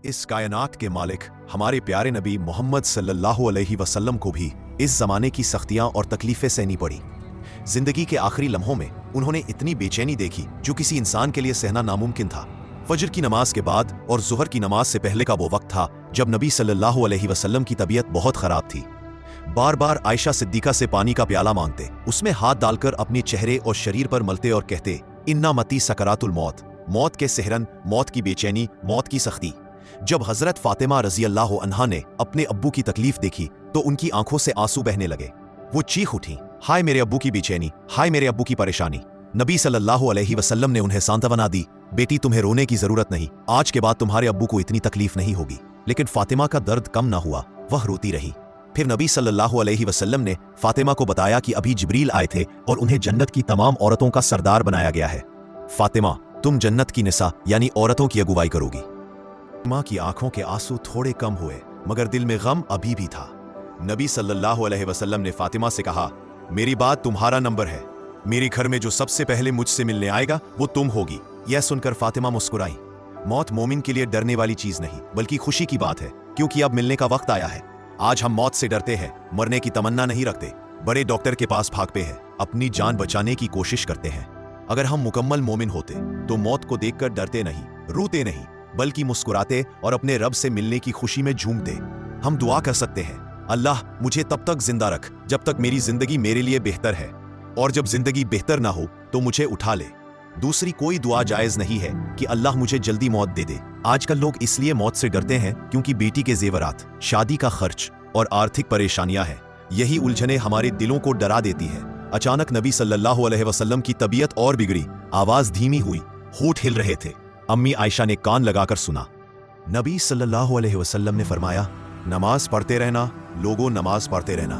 इस कायनात के मालिक हमारे प्यारे नबी मोहम्मद सल्लल्लाहु अलैहि वसल्लम को भी इस जमाने की सख्तियां और तकलीफें सहनी पड़ी। जिंदगी के आखिरी लम्हों में उन्होंने इतनी बेचैनी देखी जो किसी इंसान के लिए सहना नामुमकिन था। फजर की नमाज के बाद और जुहर की नमाज से पहले का वो वक्त था जब नबी सल्लल्लाहु अलैहि वसल्लम की तबीयत बहुत खराब थी। बार बार आयशा सिद्दीका से पानी का प्याला मांगते, उसमें हाथ डालकर अपने चेहरे और शरीर पर मलते और कहते, इन्ना मती सकरातुल मौत, मौत के सेहरन, मौत की बेचैनी, मौत की सख्ती। जब हजरत फातिमा रजी अल्लाह अन्हा ने अपने अब्बू की तकलीफ देखी तो उनकी आंखों से आंसू बहने लगे। वो चीख उठी, हाय मेरे अब्बू की बेचैनी, हाय मेरे अब्बू की परेशानी। नबी सल्लल्लाहु अलैहि वसल्लम ने उन्हें सांत्वना दी, बेटी तुम्हें रोने की जरूरत नहीं, आज के बाद तुम्हारे अब्बू को इतनी तकलीफ नहीं होगी। लेकिन फातिमा का दर्द कम ना हुआ, वह रोती रही। फिर नबी सल्लल्लाहु अलैहि वसल्लम ने फातिमा को बताया कि अभी जिब्रील आए थे और उन्हें जन्नत की तमाम औरतों का सरदार बनाया गया है। फातिमा, तुम जन्नत की निसा यानी औरतों की अगुवाई करोगी। माँ की आंखों के आंसू थोड़े कम हुए मगर दिल में गम अभी भी था। नबी सल्लल्लाहु अलैहि वसल्लम ने फातिमा से कहा, मेरी बात तुम्हारा नंबर है, मेरे घर में जो सबसे पहले मुझसे मिलने आएगा वो तुम होगी। यह सुनकर फातिमा मुस्कुराई। मौत मोमिन के लिए डरने वाली चीज नहीं बल्कि खुशी की बात है, क्योंकि अब मिलने का वक्त आया है। आज हम मौत से डरते हैं, मरने की तमन्ना नहीं रखते, बड़े डॉक्टर के पास भागते हैं, अपनी जान बचाने की कोशिश करते हैं। अगर हम मुकम्मल मोमिन होते तो मौत को देखकर डरते नहीं, रोते नहीं, बल्कि मुस्कुराते और अपने रब से मिलने की खुशी में झूमते। हम दुआ कर सकते हैं, अल्लाह मुझे तब तक जिंदा रख जब तक मेरी जिंदगी मेरे लिए बेहतर है, और जब जिंदगी बेहतर ना हो तो मुझे उठा ले। दूसरी कोई दुआ जायज नहीं है कि अल्लाह मुझे जल्दी मौत दे दे। आजकल लोग इसलिए मौत से डरते हैं क्योंकि बेटी के जेवरात, शादी का खर्च और आर्थिक परेशानियां हैं। यही उलझने हमारे दिलों को डरा देती है। अचानक नबी सल्लल्लाहु अलैहि वसल्लम की तबीयत और बिगड़ी, आवाज धीमी हुई, होठ हिल रहे थे। अम्मी आयशा ने कान लगाकर सुना। नबी सल्लल्लाहु अलैहि वसल्लम ने फरमाया, नमाज पढ़ते रहना, लोगों नमाज पढ़ते रहना,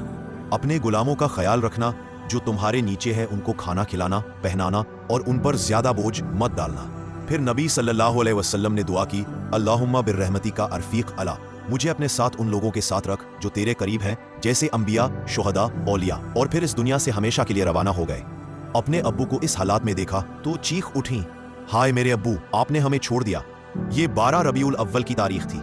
अपने गुलामों का ख्याल रखना, जो तुम्हारे नीचे है उनको खाना खिलाना, पहनाना और उन पर ज्यादा बोझ मत डालना। फिर नबी सल्लल्लाहु अलैहि वसल्लम ने दुआ की, अल्लाहुम्मा बिर्रहमती का अर्फीक अला, मुझे अपने साथ उन लोगों के साथ रख जो तेरे करीब हैं, जैसे अंबिया, शुहदा, औलिया। और फिर इस दुनिया से हमेशा के लिए रवाना हो गए। अपने अब्बू को इस हालात में देखा तो चीख उठी, हाय मेरे अब्बू, आपने हमें छोड़ दिया। ये 12 रबीउल अव्वल की तारीख थी।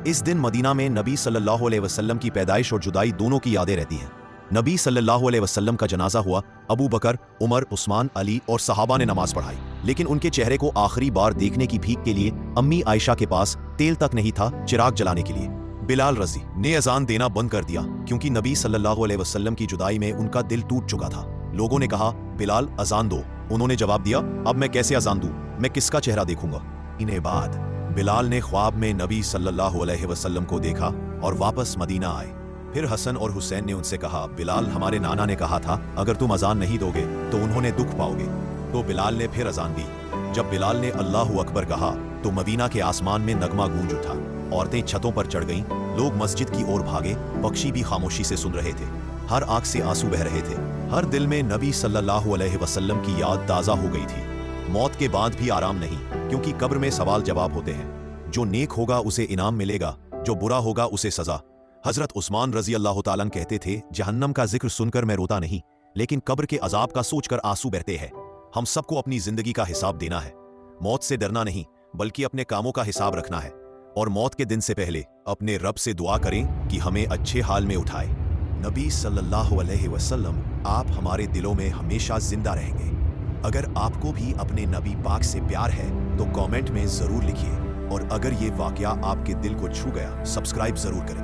इस दिन मदीना में नबी सल्लल्लाहु अलैहि वसल्लम की पैदाइश और जुदाई दोनों की यादें रहती हैं। नबी सल्लल्लाहु अलैहि वसल्लम का जनाजा हुआ। अबू बकर, उमर, उस्मान, अली और सहाबा ने नमाज पढ़ाई, लेकिन उनके चेहरे को आखिरी बार देखने की भीख के लिए अम्मी आयशा के पास तेल तक नहीं था चिराग जलाने के लिए। बिलाल रजी ने अजान देना बंद कर दिया क्योंकि नबी सल्लल्लाहु अलैहि वसल्लम की जुदाई में उनका दिल टूट चुका था। लोगों ने कहा, बिलाल अजान दो। उन्होंने जवाब दिया, अब मैं कैसे अजान दूं, मैं किसका चेहरा देखूंगा। इन्हें बाद बिलाल ने ख्वाब में नबी सल्लल्लाहु अलैहि वसल्लम को देखा और वापस मदीना आए। फिर हसन और हुसैन ने उनसे कहा, बिलाल, हमारे नाना ने कहा था अगर तुम अजान नहीं दोगे तो उन्होंने दुख पाओगे। तो बिलाल ने फिर अजान दी। जब बिलाल ने अल्लाहु अकबर कहा तो मदीना के आसमान में नगमा गूंज उठा। औरतें छतों पर चढ़ गईं, लोग मस्जिद की ओर भागे, पक्षी भी खामोशी से सुन रहे थे। हर आंख से आंसू बह रहे थे। हर दिल में नबी सल्लल्लाहु अलैहि वसल्लम की याद ताज़ा हो गई थी। मौत के बाद भी आराम नहीं, क्योंकि कब्र में सवाल जवाब होते हैं। जो नेक होगा उसे इनाम मिलेगा, जो बुरा होगा उसे सजा। हजरत उस्मान रजी अल्लाह ताला कहते थे, जहन्नम का जिक्र सुनकर मैं रोता नहीं, लेकिन कब्र के अजाब का सोचकर आंसू बहते हैं। हम सबको अपनी जिंदगी का हिसाब देना है। मौत से डरना नहीं, बल्कि अपने कामों का हिसाब रखना है। और मौत के दिन से पहले अपने रब से दुआ करें कि हमें अच्छे हाल में उठाए। नबी सल्लल्लाहु अलैहि वसल्लम, आप हमारे दिलों में हमेशा जिंदा रहेंगे। अगर आपको भी अपने नबी पाक से प्यार है तो कमेंट में जरूर लिखिए, और अगर ये वाकया आपके दिल को छू गया, सब्सक्राइब जरूर करें।